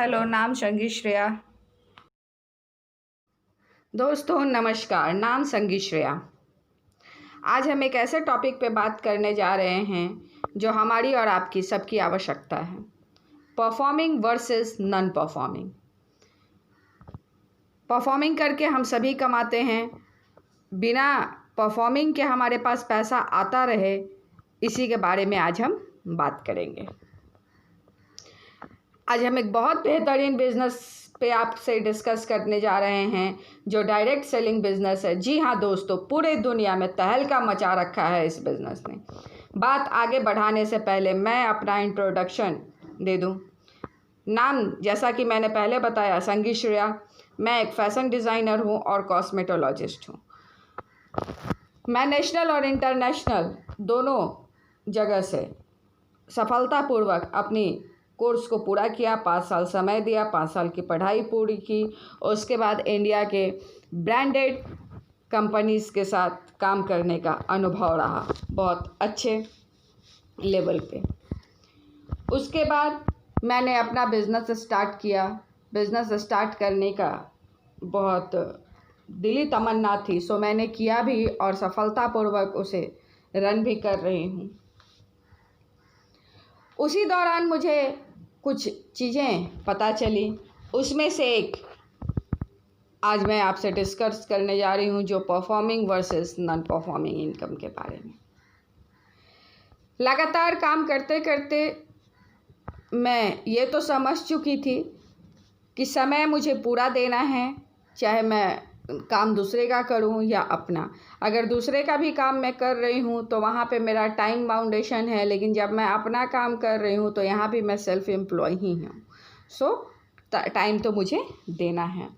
Hello, नाम संगी श्रेया। दोस्तों नमस्कार, नाम संगी श्रेया। आज हम एक ऐसे टॉपिक पे बात करने जा रहे हैं जो हमारी और आपकी सबकी आवश्यकता है। Performing versus non performing. Performing करके हम सभी कमाते हैं, बिना परफॉर्मिंग के हमारे पास पैसा आता रहे, इसी के बारे में आज हम बात करेंगे। आज हम एक बहुत बेहतरीन बिजनेस पे आपसे डिस्कस करने जा रहे हैं जो डायरेक्ट सेलिंग बिजनेस है। जी हाँ दोस्तों, पूरे दुनिया में तहलका मचा रखा है इस बिजनेस ने। बात आगे बढ़ाने से पहले मैं अपना इंट्रोडक्शन दे दूं। नाम जैसा कि मैंने पहले बताया, संगी श्रेया। मैं एक फैशन डिज़ाइनर हूं और कॉस्मेटोलॉजिस्ट हूं। मैं नेशनल और इंटरनेशनल दोनों जगह से सफलतापूर्वक अपनी कोर्स को पूरा किया। 5 साल समय दिया, 5 साल की पढ़ाई पूरी की। उसके बाद इंडिया के ब्रांडेड कंपनीज़ के साथ काम करने का अनुभव रहा, बहुत अच्छे लेवल पे। उसके बाद मैंने अपना बिज़नेस स्टार्ट किया। बिज़नेस स्टार्ट करने का बहुत दिली तमन्ना थी, सो मैंने किया भी और सफलतापूर्वक उसे रन भी कर रही हूँ। उसी दौरान मुझे कुछ चीज़ें पता चली, उसमें से एक आज मैं आपसे डिस्कस करने जा रही हूँ, जो performing versus non performing income के बारे में। लगातार काम करते करते मैं ये तो समझ चुकी थी कि समय मुझे पूरा देना है, चाहे मैं काम दूसरे का करूं या अपना। अगर दूसरे का भी काम मैं कर रही हूं तो वहाँ पे मेरा टाइम बाउंडेशन है, लेकिन जब मैं अपना काम कर रही हूं तो यहाँ भी मैं सेल्फ एम्प्लॉय ही हूँ। सो टाइम तो मुझे देना है।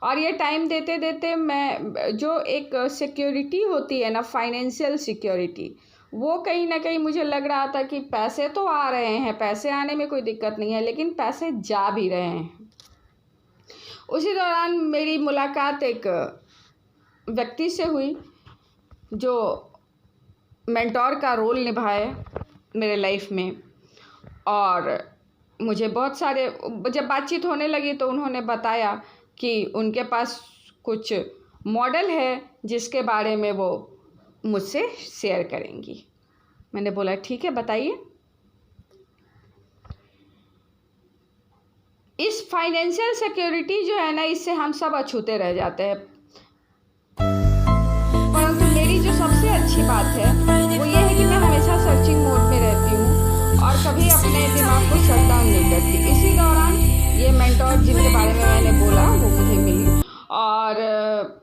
और ये टाइम देते देते मैं जो एक सिक्योरिटी होती है ना, फाइनेंशियल सिक्योरिटी, वो कहीं ना कहीं मुझे लग रहा था कि पैसे तो आ रहे हैं, पैसे आने में कोई दिक्कत नहीं है, लेकिन पैसे जा भी रहे हैं। उसी दौरान मेरी मुलाकात एक व्यक्ति से हुई जो मेंटोर का रोल निभाए मेरे लाइफ में। और मुझे बहुत सारे, जब बातचीत होने लगी तो उन्होंने बताया कि उनके पास कुछ मॉडल है जिसके बारे में वो मुझसे शेयर करेंगी। मैंने बोला ठीक है, बताइए। इस फाइनेंशियल सिक्योरिटी जो है ना, इससे हम सब अछूते रह जाते हैं। परंतु मेरी जो सबसे अच्छी बात है वो ये है कि मैं हमेशा सर्चिंग मोड में रहती हूँ और कभी अपने दिमाग को शट डाउन नहीं करती। इसी दौरान ये मेंटोर जिनके बारे में मैंने बोला वो मुझे मिली और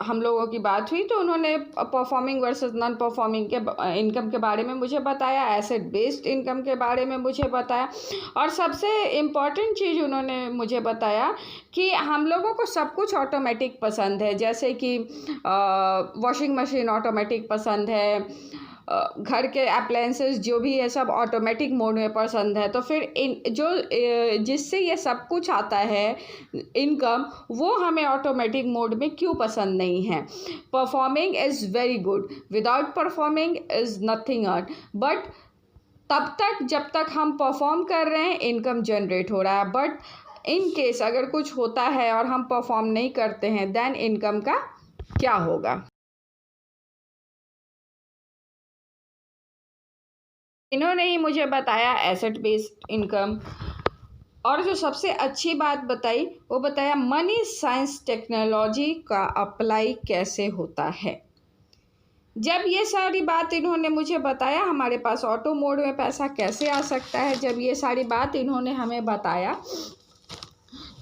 हम लोगों की बात हुई, तो उन्होंने परफॉर्मिंग वर्सेस नॉन परफॉर्मिंग के इनकम के बारे में मुझे बताया, एसेट बेस्ड इनकम के बारे में मुझे बताया। और सबसे इम्पॉर्टेंट चीज़ उन्होंने मुझे बताया कि हम लोगों को सब कुछ ऑटोमेटिक पसंद है, जैसे कि वॉशिंग मशीन ऑटोमेटिक पसंद है, घर के अप्लायंसेस जो भी है सब ऑटोमेटिक मोड में पसंद है। तो फिर जिससे ये सब कुछ आता है इनकम, वो हमें ऑटोमेटिक मोड में क्यों पसंद नहीं है। Performing is very good, without performing is nothing earn. But तब तक जब तक हम परफॉर्म कर रहे हैं इनकम जनरेट हो रहा है। बट इन केस अगर कुछ होता है और हम परफॉर्म नहीं करते हैं, देन इनकम का क्या होगा। इन्होंने ही मुझे बताया एसेट बेस्ड इनकम, और जो सबसे अच्छी बात बताई वो बताया मनी साइंस टेक्नोलॉजी का अप्लाई कैसे होता है। जब ये सारी बात इन्होंने मुझे बताया, हमारे पास ऑटो मोड में पैसा कैसे आ सकता है, जब ये सारी बात इन्होंने हमें बताया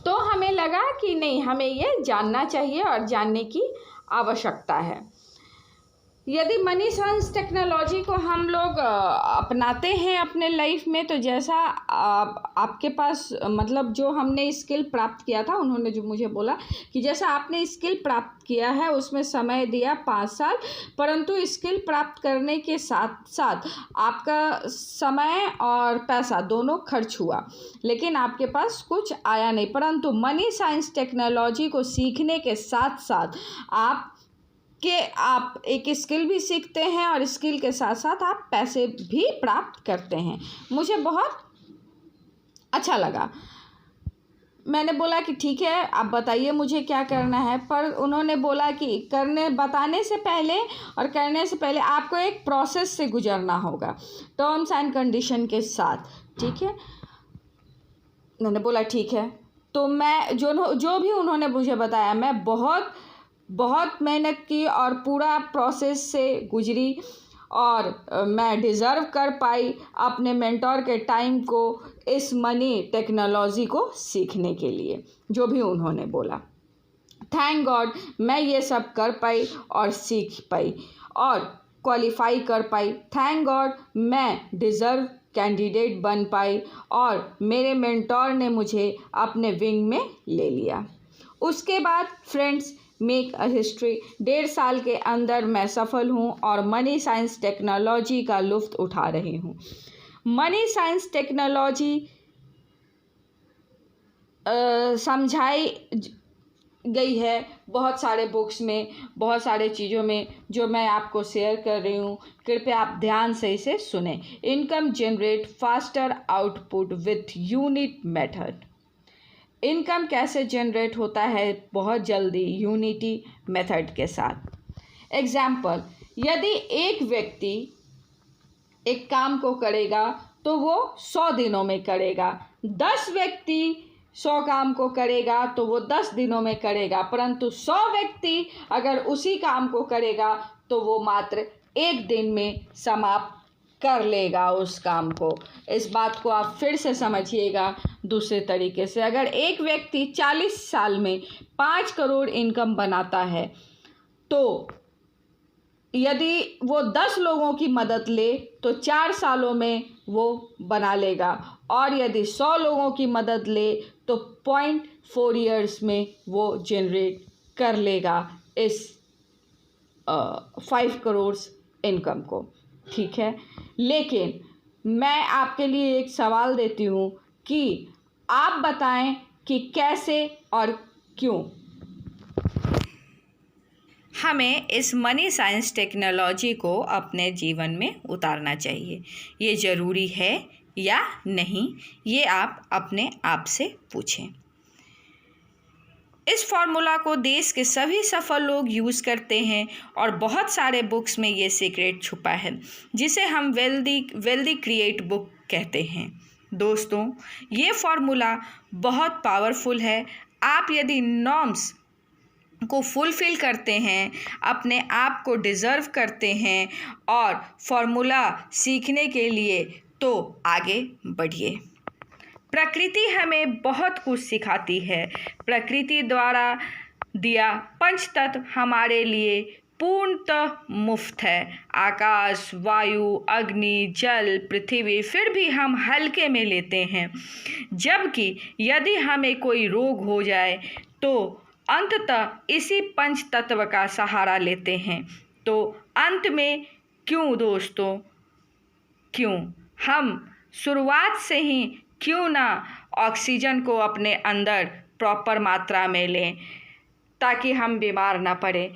तो हमें लगा कि नहीं, हमें ये जानना चाहिए और जानने की आवश्यकता है। यदि मनी साइंस टेक्नोलॉजी को हम लोग अपनाते हैं अपने लाइफ में, तो जैसा आपके पास मतलब जो हमने स्किल प्राप्त किया था, उन्होंने जो मुझे बोला कि जैसा आपने स्किल प्राप्त किया है उसमें समय दिया 5 साल, परंतु स्किल प्राप्त करने के साथ साथ आपका समय और पैसा दोनों खर्च हुआ, लेकिन आपके पास कुछ आया नहीं। परंतु मनी साइंस टेक्नोलॉजी को सीखने के साथ साथ आप एक स्किल भी सीखते हैं और स्किल के साथ साथ आप पैसे भी प्राप्त करते हैं। मुझे बहुत अच्छा लगा। मैंने बोला कि ठीक है, आप बताइए मुझे क्या करना है। पर उन्होंने बोला कि बताने से पहले और करने से पहले आपको एक प्रोसेस से गुजरना होगा, टर्म्स एंड कंडीशन के साथ, ठीक है। मैंने बोला ठीक है। तो मैं जो भी उन्होंने मुझे बताया, मैं बहुत बहुत मेहनत की और पूरा प्रोसेस से गुजरी, और मैं डिज़र्व कर पाई अपने मेंटोर के टाइम को इस मनी टेक्नोलॉजी को सीखने के लिए, जो भी उन्होंने बोला। थैंक गॉड मैं ये सब कर पाई और सीख पाई और क्वालिफाई कर पाई। थैंक गॉड मैं डिज़र्व कैंडिडेट बन पाई और मेरे मेंटोर ने मुझे अपने विंग में ले लिया। उसके बाद फ्रेंड्स, मेक अ हिस्ट्री, 1.5 साल के अंदर मैं सफल हूँ और मनी साइंस टेक्नोलॉजी का लुत्फ़ उठा रही हूँ। मनी साइंस टेक्नोलॉजी समझाई गई है बहुत सारे बुक्स में, बहुत सारे चीज़ों में, जो मैं आपको शेयर कर रही हूँ। कृपया आप ध्यान से इसे सुने। Income generate faster output with unit method. Income कैसे जनरेट होता है? बहुत जल्दी, यूनिटी मेथड के साथ। एग्जाम्पल, यदि एक व्यक्ति एक काम को करेगा तो वो 100 दिनों में करेगा। 10 व्यक्ति 100 काम को करेगा तो वो 10 दिनों में करेगा, परंतु 100 व्यक्ति अगर उसी काम को करेगा तो वो मात्र 1 दिन में समाप्त कर लेगा उस काम को। इस बात को आप फिर से समझिएगा दूसरे तरीके से। अगर एक व्यक्ति 40 साल में 5 करोड़ इनकम बनाता है, तो यदि वो 10 लोगों की मदद ले तो 4 सालों में वो बना लेगा, और यदि 100 लोगों की मदद ले तो 0.4 ईयर्स में वो जनरेट कर लेगा इस 5 करोड़ इनकम को, ठीक है। लेकिन मैं आपके लिए एक सवाल देती हूँ कि आप बताएं कि कैसे और क्यों हमें इस मनी साइंस टेक्नोलॉजी को अपने जीवन में उतारना चाहिए। ये ज़रूरी है या नहीं, ये आप अपने आप से पूछें। इस फॉर्मूला को देश के सभी सफल लोग यूज़ करते हैं और बहुत सारे बुक्स में ये सीक्रेट छुपा है, जिसे हम वेल्दी क्रिएट बुक कहते हैं। दोस्तों, ये फॉर्मूला बहुत पावरफुल है। आप यदि नॉर्म्स को फुलफ़िल करते हैं, अपने आप को डिज़र्व करते हैं और फॉर्मूला सीखने के लिए, तो आगे बढ़िए। प्रकृति हमें बहुत कुछ सिखाती है। प्रकृति द्वारा दिया पंचतत्व हमारे लिए पूर्णतः मुफ्त है। आकाश, वायु, अग्नि, जल, पृथ्वी, फिर भी हम हल्के में लेते हैं। जबकि यदि हमें कोई रोग हो जाए तो अंततः इसी पंच तत्व का सहारा लेते हैं। तो अंत में क्यों दोस्तों, क्यों हम शुरुआत से ही क्यों ना ऑक्सीजन को अपने अंदर प्रॉपर मात्रा में लें, ताकि हम बीमार ना पड़े।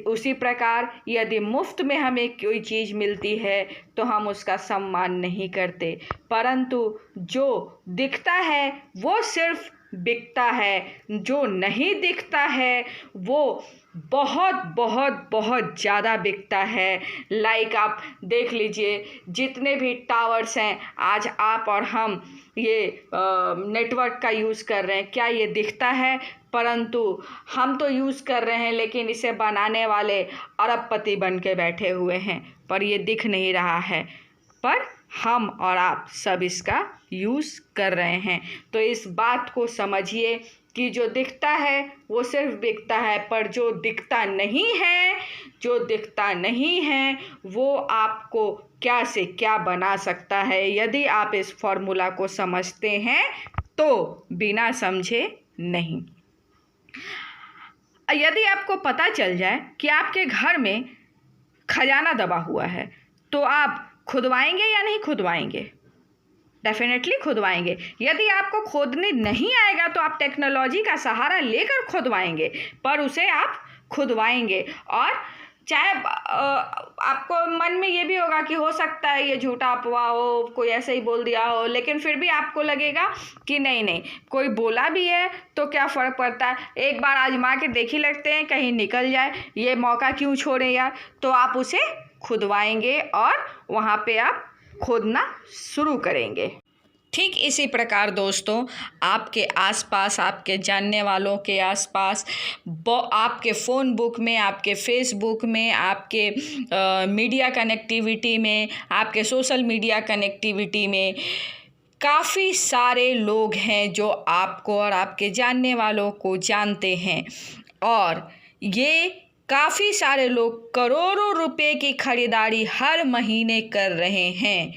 उसी प्रकार यदि मुफ्त में हमें कोई चीज़ मिलती है तो हम उसका सम्मान नहीं करते, परंतु जो दिखता है वो सिर्फ बिकता है, जो नहीं दिखता है वो बहुत बहुत बहुत ज़्यादा बिकता है। लाइक आप देख लीजिए, जितने भी टावर्स हैं, आज आप और हम ये नेटवर्क का यूज़ कर रहे हैं, क्या ये दिखता है? परंतु हम तो यूज़ कर रहे हैं, लेकिन इसे बनाने वाले अरबपति बन के बैठे हुए हैं, पर ये दिख नहीं रहा है, पर हम और आप सब इसका यूज़ कर रहे हैं। तो इस बात को समझिए कि जो दिखता है वो सिर्फ बिकता है, पर जो दिखता नहीं है वो आपको क्या से क्या बना सकता है। यदि आप इस फॉर्मूला को समझते हैं तो बिना समझे नहीं। यदि आपको पता चल जाए कि आपके घर में खजाना दबा हुआ है, तो आप खुदवाएंगे या नहीं खुदवाएंगे? डेफिनेटली खुदवाएंगे। यदि आपको खोदने नहीं आएगा तो आप टेक्नोलॉजी का सहारा लेकर खुदवाएंगे, पर उसे आप खुदवाएंगे। और चाहे आपको मन में ये भी होगा कि हो सकता है ये झूठा अफवाह हो, कोई ऐसे ही बोल दिया हो, लेकिन फिर भी आपको लगेगा कि नहीं नहीं, कोई बोला भी है तो क्या फ़र्क पड़ता है, एक बार आजमा के देख ही लगते हैं, कहीं निकल जाए, ये मौका क्यों छोड़े यार। तो आप उसे खुदवाएंगे और वहाँ पे आप खोदना शुरू करेंगे। ठीक इसी प्रकार दोस्तों, आपके आसपास, आपके जानने वालों के आसपास, आपके फ़ोन बुक में, आपके फेसबुक में, आपके मीडिया कनेक्टिविटी में, आपके सोशल मीडिया कनेक्टिविटी में काफ़ी सारे लोग हैं जो आपको और आपके जानने वालों को जानते हैं, और ये काफ़ी सारे लोग करोड़ों रुपए की खरीदारी हर महीने कर रहे हैं।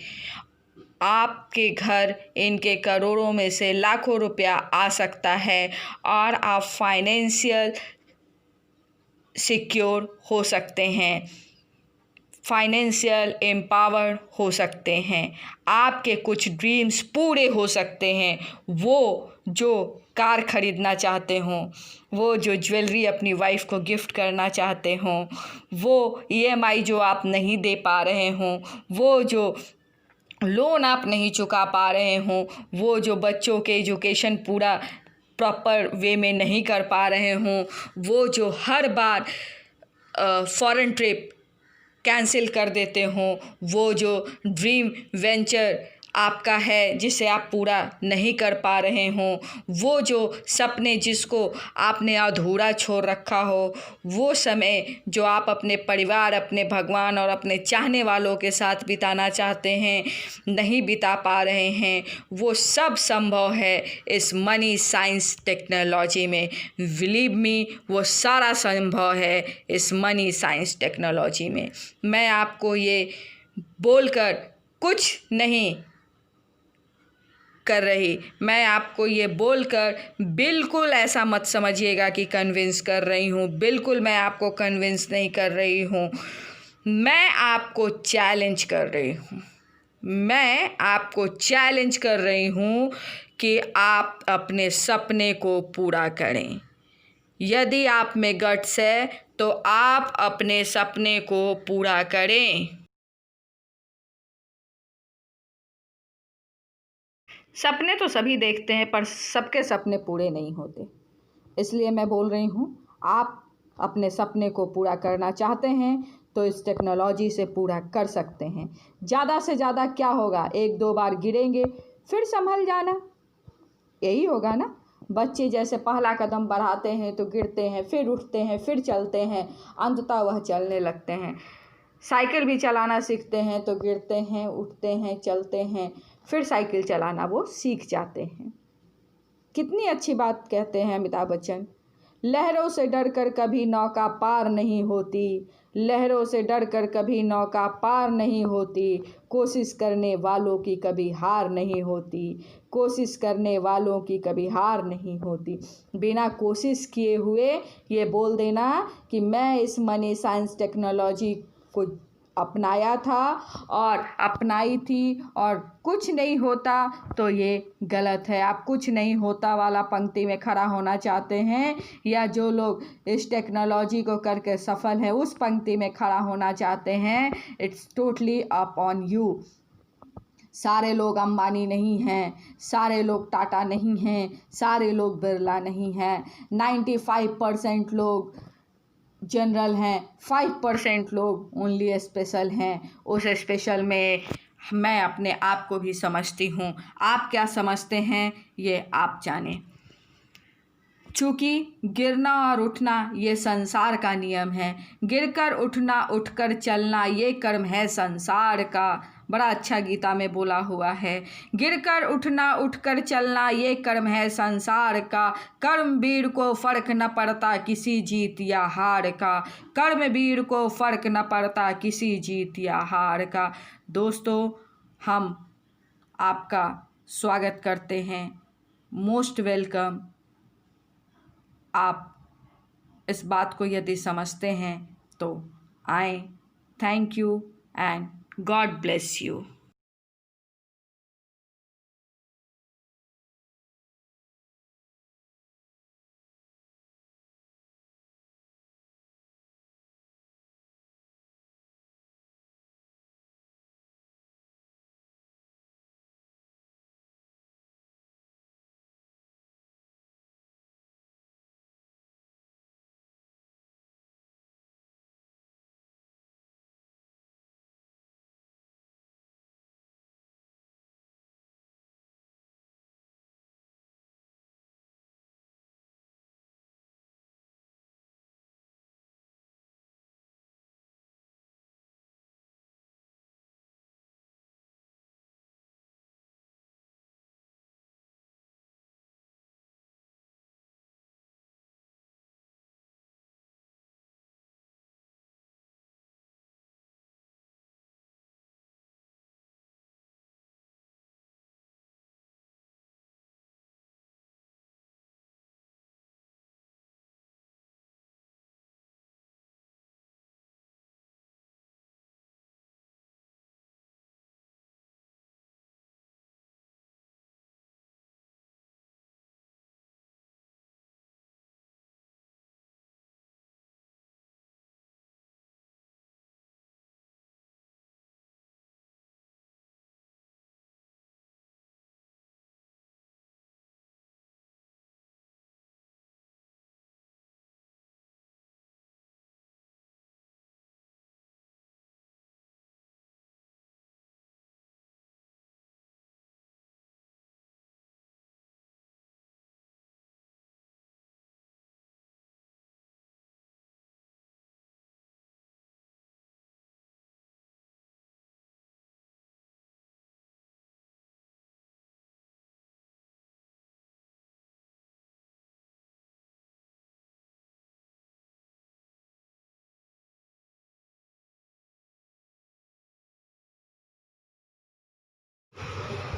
आपके घर इनके करोड़ों में से लाखों रुपया आ सकता है और आप फाइनेंशियल सिक्योर हो सकते हैं, फाइनेंशियल एम्पावर्ड हो सकते हैं, आपके कुछ ड्रीम्स पूरे हो सकते हैं। वो जो कार खरीदना चाहते हों, वो जो ज्वेलरी अपनी वाइफ को गिफ्ट करना चाहते हों, वो ईएमआई जो आप नहीं दे पा रहे हों, वो जो लोन आप नहीं चुका पा रहे हों, वो जो बच्चों के एजुकेशन पूरा प्रॉपर वे में नहीं कर पा रहे हों, वो जो हर बार फॉरेन ट्रिप कैंसिल कर देते हों, वो जो ड्रीम वेंचर आपका है जिसे आप पूरा नहीं कर पा रहे हों, वो जो सपने जिसको आपने अधूरा छोड़ रखा हो, वो समय जो आप अपने परिवार, अपने भगवान और अपने चाहने वालों के साथ बिताना चाहते हैं, नहीं बिता पा रहे हैं, वो सब संभव है इस मनी साइंस टेक्नोलॉजी में। बिलीव मी, वो सारा संभव है इस मनी साइंस टेक्नोलॉजी में। मैं आपको ये बोलकर कुछ नहीं कर रही, मैं आपको ये बोलकर बिल्कुल ऐसा मत समझिएगा कि कन्विंस कर रही हूँ, बिल्कुल मैं आपको कन्विंस नहीं कर रही हूँ, मैं आपको चैलेंज कर रही हूँ। मैं आपको चैलेंज कर रही हूँ कि आप अपने सपने को पूरा करें। यदि आप में गट्स है तो आप अपने सपने को पूरा करें। सपने तो सभी देखते हैं, पर सबके सपने पूरे नहीं होते, इसलिए मैं बोल रही हूँ, आप अपने सपने को पूरा करना चाहते हैं तो इस टेक्नोलॉजी से पूरा कर सकते हैं। ज़्यादा से ज़्यादा क्या होगा, एक दो बार गिरेंगे फिर संभल जाना, यही होगा ना। बच्चे जैसे पहला कदम बढ़ाते हैं तो गिरते हैं, फिर उठते हैं, फिर चलते हैं, अंततः वह चलने लगते हैं। साइकिल भी चलाना सीखते हैं तो गिरते हैं, उठते हैं, चलते हैं, फिर साइकिल चलाना वो सीख जाते हैं। कितनी अच्छी बात कहते हैं अमिताभ बच्चन, लहरों से डरकर कभी नौका पार नहीं होती, लहरों से डरकर कभी नौका पार नहीं होती, कोशिश करने वालों की कभी हार नहीं होती, कोशिश करने वालों की कभी हार नहीं होती। बिना कोशिश किए हुए ये बोल देना कि मैं इस मनी साइंस टेक्नोलॉजी को अपनाया था और अपनाई थी और कुछ नहीं होता, तो ये गलत है। आप कुछ नहीं होता वाला पंक्ति में खड़ा होना चाहते हैं, या जो लोग इस टेक्नोलॉजी को करके सफल हैं उस पंक्ति में खड़ा होना चाहते हैं, it's totally up on you. सारे लोग अंबानी नहीं हैं, सारे लोग टाटा नहीं हैं, सारे लोग बिरला नहीं हैं, 95% लोग जनरल हैं, 5% लोग ओनली स्पेशल हैं। उस स्पेशल में मैं अपने आप को भी समझती हूँ। आप क्या समझते हैं ये आप जानें। चूँकि गिरना और उठना ये संसार का नियम है, गिरकर उठना, उठकर चलना ये कर्म है संसार का। बड़ा अच्छा गीता में बोला हुआ है, गिरकर उठना, उठकर चलना ये कर्म है संसार का, कर्मवीर को फर्क न पड़ता किसी जीत या हार का, कर्मवीर को फर्क न पड़ता किसी जीत या हार का। दोस्तों, हम आपका स्वागत करते हैं, मोस्ट वेलकम। आप इस बात को यदि समझते हैं तो आएँ। Thank you and God bless you.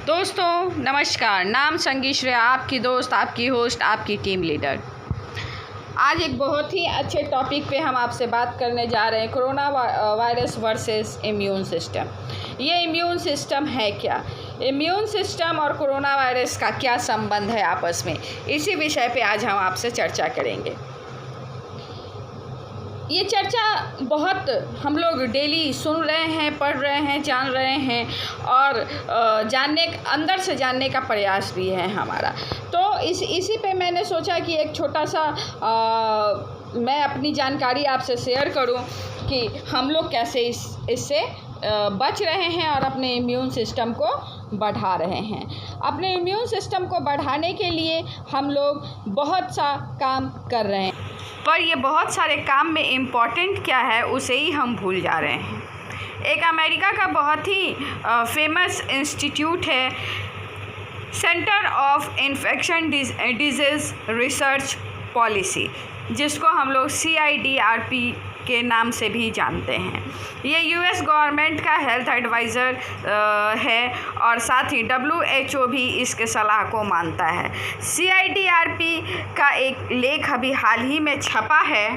दोस्तों नमस्कार, नाम संगी श्रेया, आपकी दोस्त, आपकी होस्ट, आपकी टीम लीडर। आज एक बहुत ही अच्छे टॉपिक पे हम आपसे बात करने जा रहे हैं, corona virus versus immune system. ये इम्यून सिस्टम है क्या? इम्यून सिस्टम और कोरोना वायरस का क्या संबंध है आपस में, इसी विषय पे आज हम आपसे चर्चा करेंगे। ये चर्चा बहुत हम लोग डेली सुन रहे हैं, पढ़ रहे हैं, जान रहे हैं और अंदर से जानने का प्रयास भी है हमारा। तो इसी पे मैंने सोचा कि एक छोटा सा मैं अपनी जानकारी आपसे शेयर करूं कि हम लोग कैसे इससे बच रहे हैं और अपने इम्यून सिस्टम को बढ़ा रहे हैं। अपने इम्यून सिस्टम को बढ़ाने के लिए हम लोग बहुत सा काम कर रहे हैं, पर ये बहुत सारे काम में इम्पॉर्टेंट क्या है उसे ही हम भूल जा रहे हैं। एक अमेरिका का बहुत ही फेमस इंस्टीट्यूट है, centre of infection disease research policy, जिसको हम लोग CIDRP के नाम से भी जानते हैं। ये US गवर्नमेंट का हेल्थ एडवाइज़र है और साथ ही WHO भी इसके सलाह को मानता है। CIDRP का एक लेख अभी हाल ही में छपा है